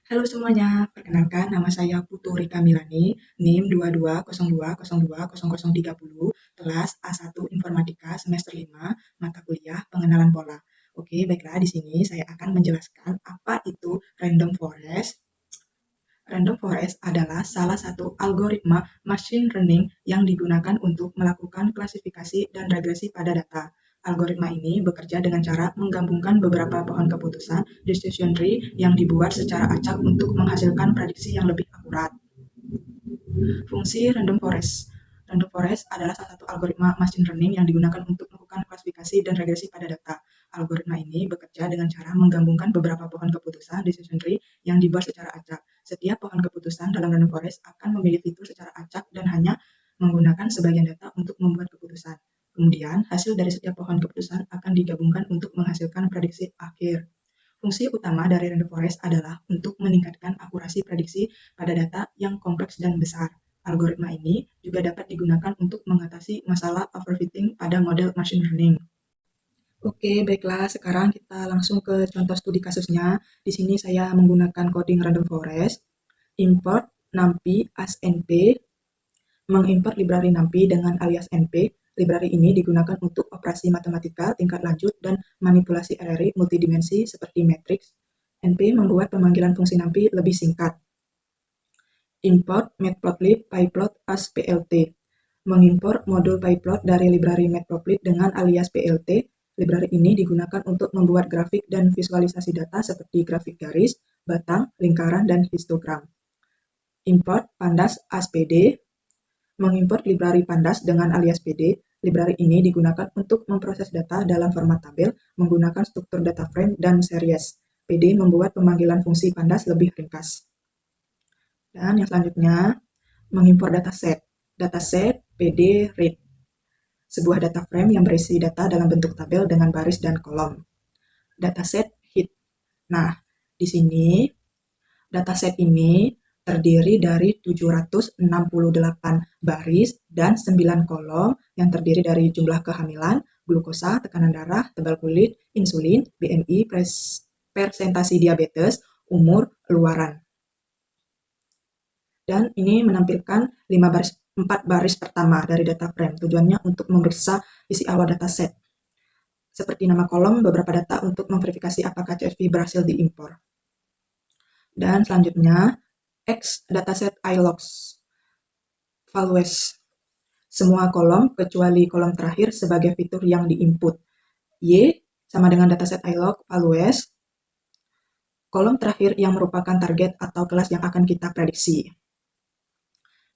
Halo semuanya, perkenalkan nama saya Putu Rika Milani, NIM 2202020030, kelas A1 Informatika semester 5, mata kuliah Pengenalan Pola. Oke, baiklah di sini saya akan menjelaskan apa itu random forest. Random forest adalah salah satu algoritma machine learning yang digunakan untuk melakukan klasifikasi dan regresi pada data. Algoritma ini bekerja dengan cara menggabungkan beberapa pohon keputusan decision tree yang dibuat secara acak untuk menghasilkan prediksi yang lebih akurat. Fungsi random forest. Random forest adalah salah satu algoritma machine learning yang digunakan untuk melakukan klasifikasi dan regresi pada data. Algoritma ini bekerja dengan cara menggabungkan beberapa pohon keputusan decision tree yang dibuat secara acak. Setiap pohon keputusan dalam random forest akan memilih fitur secara acak dan hanya menggunakan sebagian data untuk membuat keputusan. Kemudian, hasil dari setiap pohon keputusan akan digabungkan untuk menghasilkan prediksi akhir. Fungsi utama dari random forest adalah untuk meningkatkan akurasi prediksi pada data yang kompleks dan besar. Algoritma ini juga dapat digunakan untuk mengatasi masalah overfitting pada model machine learning. Oke, baiklah. Sekarang kita langsung ke contoh studi kasusnya. Di sini saya menggunakan coding random forest, import numpy as np, mengimport library numpy dengan alias np. Library ini digunakan untuk operasi matematika tingkat lanjut dan manipulasi array multidimensi seperti matriks. np membuat pemanggilan fungsi numpy lebih singkat. Import matplotlib pyplot as plt. Mengimpor modul pyplot dari library matplotlib dengan alias plt. Library ini digunakan untuk membuat grafik dan visualisasi data seperti grafik garis, batang, lingkaran, dan histogram. Import pandas as pd. Mengimport library pandas dengan alias pd. Library ini digunakan untuk memproses data dalam format tabel menggunakan struktur data frame dan series. pd membuat pemanggilan fungsi pandas lebih ringkas. Dan yang selanjutnya, mengimpor dataset. Dataset pd read. Sebuah data frame yang berisi data dalam bentuk tabel dengan baris dan kolom. Dataset hit. Nah, di sini dataset ini terdiri dari 768 baris dan 9 kolom yang terdiri dari jumlah kehamilan, glukosa, tekanan darah, tebal kulit, insulin, BMI, persentasi diabetes, umur, luaran. Dan ini menampilkan 4 baris pertama dari data frame. Tujuannya untuk memeriksa isi awal dataset. Seperti nama kolom, beberapa data untuk memverifikasi apakah CSV berhasil diimpor. Dan selanjutnya, X dataset iLogs values. Semua kolom kecuali kolom terakhir sebagai fitur yang diinput. Y sama dengan dataset iLog values. Kolom terakhir yang merupakan target atau kelas yang akan kita prediksi.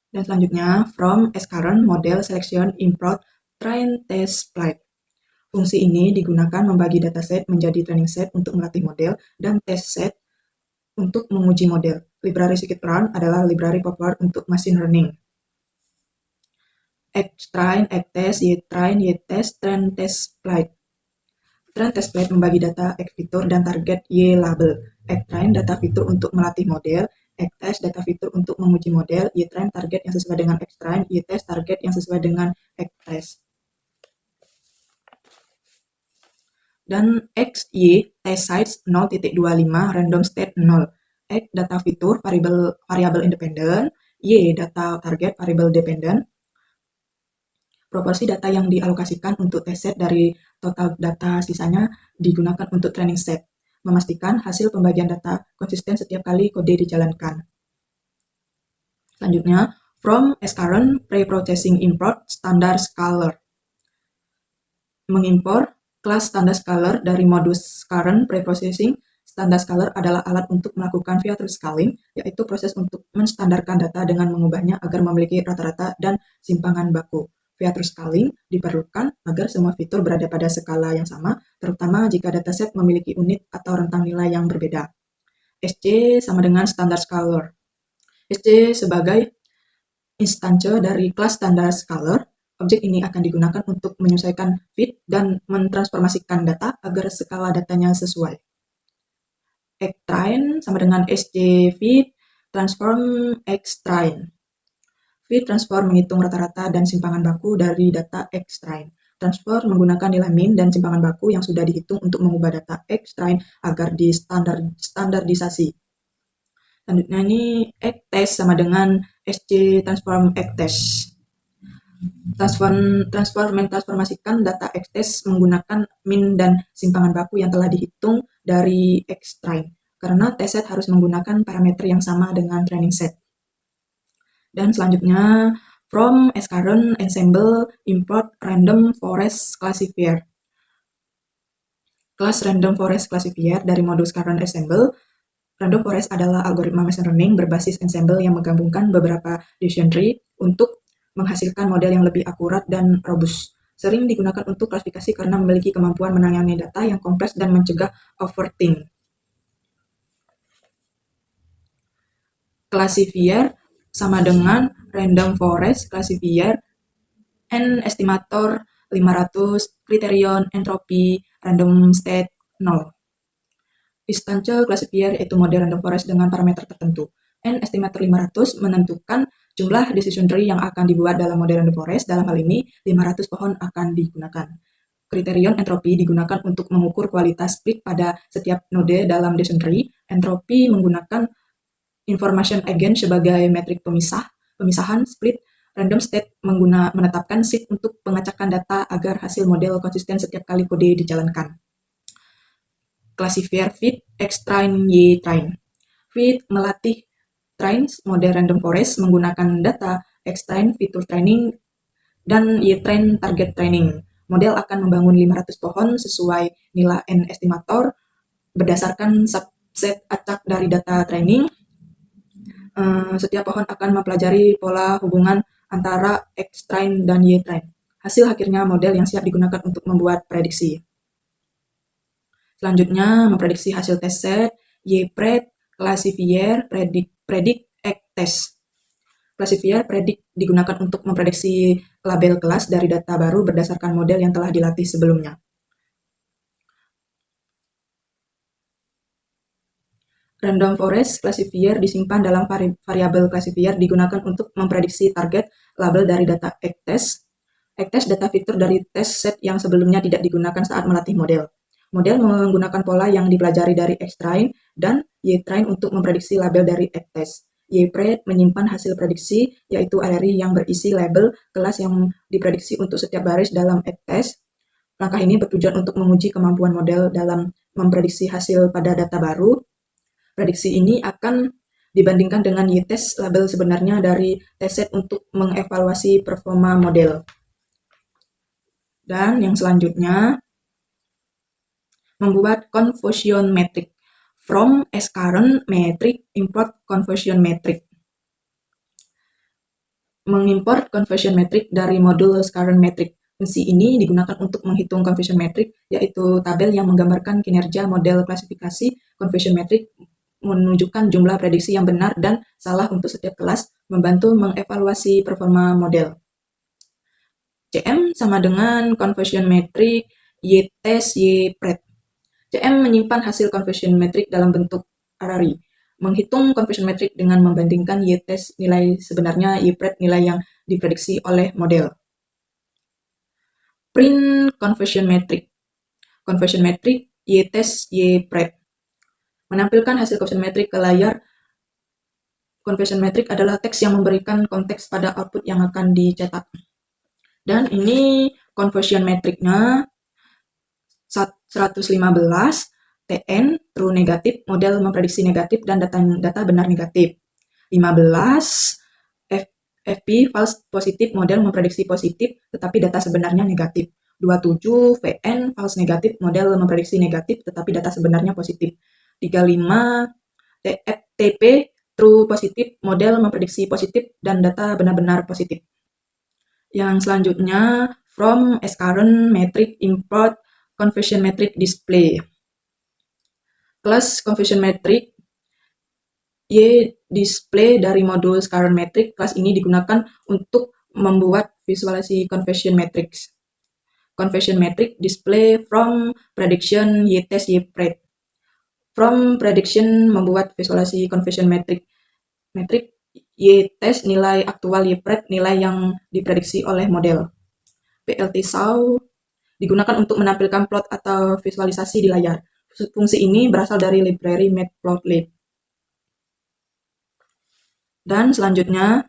Dan selanjutnya, from current model selection import train test flight. Fungsi ini digunakan membagi dataset menjadi training set untuk melatih model dan test set untuk menguji model. Library scikit-learn adalah library populer untuk machine learning. Xtrain, Xtest, Ytrain, Ytest, train test flight. Train test flight membagi data X fitur dan target Y label. Xtrain data fitur untuk melatih model, Xtest data fitur untuk menguji model, Ytrain target yang sesuai dengan Xtrain, Ytest target yang sesuai dengan Xtest. Dan XY test size 0.25 random state 0. X data fitur variabel independen, Y data target variabel dependent. Proporsi data yang dialokasikan untuk test set dari total data sisanya digunakan untuk training set. Memastikan hasil pembagian data konsisten setiap kali kode dijalankan. Selanjutnya, from current pre-processing import standard scalar. Mengimpor kelas standard scalar dari modus current pre-processing. Standard scalar adalah alat untuk melakukan feature scaling, yaitu proses untuk menstandarkan data dengan mengubahnya agar memiliki rata-rata dan simpangan baku. Feature scaling diperlukan agar semua fitur berada pada skala yang sama, terutama jika dataset memiliki unit atau rentang nilai yang berbeda. SC sama dengan standard scalar. SC sebagai instansi dari kelas standard scalar. Objek ini akan digunakan untuk menyesuaikan fit dan mentransformasikan data agar skala datanya sesuai. Xtrain sama dengan SC fit transform Xtrain. Fit transform menghitung rata-rata dan simpangan baku dari data Xtrain. Transfer menggunakan nilai min dan simpangan baku yang sudah dihitung untuk mengubah data Xtrain agar standarisasi. Selanjutnya ini ECTEST sama dengan SC transform ECTEST. Transformasikan data ECTEST menggunakan min dan simpangan baku yang telah dihitung dari Xtrain. Karena test set harus menggunakan parameter yang sama dengan training set. Dan selanjutnya, from scikit ensemble import random forest classifier. Kelas random forest classifier dari modul scikit ensemble. Random forest adalah algoritma machine learning berbasis ensemble yang menggabungkan beberapa decision tree untuk menghasilkan model yang lebih akurat dan robust. Sering digunakan untuk klasifikasi karena memiliki kemampuan menangani data yang kompleks dan mencegah overfitting. Classifier sama dengan random forest classifier n estimator 500, criterion entropy random state 0. Instance classifier yaitu model random forest dengan parameter tertentu. N estimator 500 menentukan jumlah decision tree yang akan dibuat dalam model random forest. Dalam hal ini, 500 pohon akan digunakan. Kriterion entropi digunakan untuk mengukur kualitas split pada setiap node dalam decision tree. Entropi menggunakan information agent sebagai metrik pemisahan split. Random state menetapkan seed untuk pengacakan data agar hasil model konsisten setiap kali kode dijalankan. Classifier fit, Xtrain, Ytrain. Fit melatih train model random forest menggunakan data Xtrain fitur training dan Ytrain target training. Model akan membangun 500 pohon sesuai nilai N estimator berdasarkan subset acak dari data training. Setiap pohon akan mempelajari pola hubungan antara Xtrain dan Ytrain. Hasil akhirnya model yang siap digunakan untuk membuat prediksi. Selanjutnya, memprediksi hasil test set, YPRED, classifier, predict, ECTEST. Classifier predict digunakan untuk memprediksi label kelas dari data baru berdasarkan model yang telah dilatih sebelumnya. Random forest classifier disimpan dalam variabel classifier digunakan untuk memprediksi target label dari data ECTEST. ECTEST data fitur dari test set yang sebelumnya tidak digunakan saat melatih model. Model menggunakan pola yang dipelajari dari Xtrain dan Ytrain untuk memprediksi label dari ECTEST. Ypred menyimpan hasil prediksi, yaitu array yang berisi label kelas yang diprediksi untuk setiap baris dalam ECTEST. Langkah ini bertujuan untuk menguji kemampuan model dalam memprediksi hasil pada data baru. Prediksi ini akan dibandingkan dengan Y-test label sebenarnya dari test set untuk mengevaluasi performa model. Dan yang selanjutnya, membuat conversion metric. From scikit metric, import conversion metric. Mengimport conversion metric dari modul scikit metric. Fungsi ini digunakan untuk menghitung conversion metric, yaitu tabel yang menggambarkan kinerja model klasifikasi. Conversion metric menunjukkan jumlah prediksi yang benar dan salah untuk setiap kelas, membantu mengevaluasi performa model. CM sama dengan conversion metric Y-test Ypred. CM menyimpan hasil conversion metric dalam bentuk array. Menghitung conversion metric dengan membandingkan Y-test nilai sebenarnya Ypred nilai yang diprediksi oleh model. Print conversion metric. Conversion metric Y-test Ypred. Menampilkan hasil conversion metric ke layar. Conversion metric adalah teks yang memberikan konteks pada output yang akan dicetak. Dan ini conversion metricnya 115 TN true negatif, model memprediksi negatif dan data benar negatif. 15 FP false positif, model memprediksi positif tetapi data sebenarnya negatif. 27 VN false negatif, model memprediksi negatif tetapi data sebenarnya positif. 35 TP true positif, model memprediksi positif dan data benar-benar positif. Yang selanjutnya, from scikit metric import conversion metric display. Kelas conversion metric Y display dari modul scikit metric. Kelas ini digunakan untuk membuat visualisasi conversion matrix. Conversion metric display from prediction Y-test Ypred. From prediction membuat visualisasi conversion metric. Y-test nilai aktual Ypred nilai yang diprediksi oleh model. PLT-SAW digunakan untuk menampilkan plot atau visualisasi di layar. Fungsi ini berasal dari library matplotlib. Dan selanjutnya,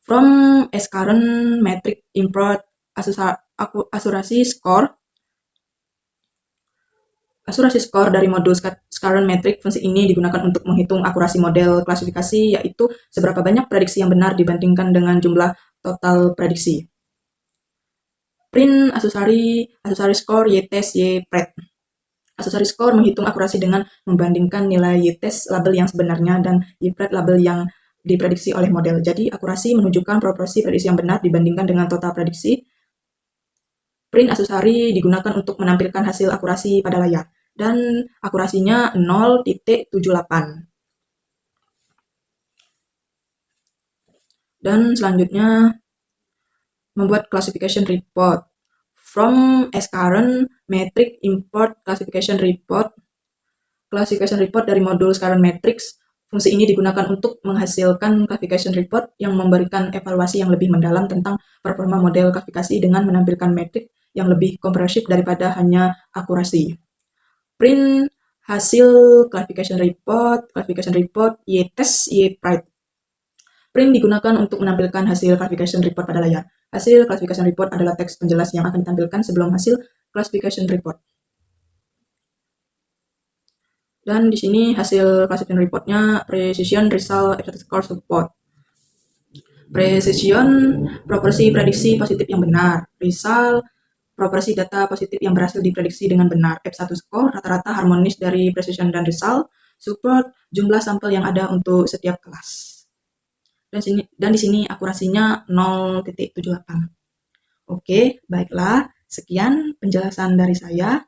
from as current metric import akurasi skor dari modul current metric. Fungsi ini digunakan untuk menghitung akurasi model klasifikasi, yaitu seberapa banyak prediksi yang benar dibandingkan dengan jumlah total prediksi. Print akusari skor y-test y-pred. Akusari skor menghitung akurasi dengan membandingkan nilai y-test label yang sebenarnya dan y-pred label yang diprediksi oleh model. Jadi akurasi menunjukkan proporsi prediksi yang benar dibandingkan dengan total prediksi. Print akusari digunakan untuk menampilkan hasil akurasi pada layar, dan akurasinya 0.78. Dan selanjutnya, membuat classification report. From as current metric import classification report. Classification report dari modul current metrics. Fungsi ini digunakan untuk menghasilkan classification report yang memberikan evaluasi yang lebih mendalam tentang performa model klasifikasi dengan menampilkan metrik yang lebih komprehensif daripada hanya akurasi. Print hasil classification report y-test y-pred. Print digunakan untuk menampilkan hasil classification report pada layar. Hasil classification report adalah teks penjelas yang akan ditampilkan sebelum hasil classification report. Dan di sini hasil classification reportnya precision result exact score support. Precision, proporsi prediksi positif yang benar. Result, proporsi data positif yang berhasil diprediksi dengan benar. F1 score, rata-rata harmonis dari precision dan result. Support, jumlah sampel yang ada untuk setiap kelas. Dan di sini akurasinya 0.78. Oke, baiklah. Sekian penjelasan dari saya.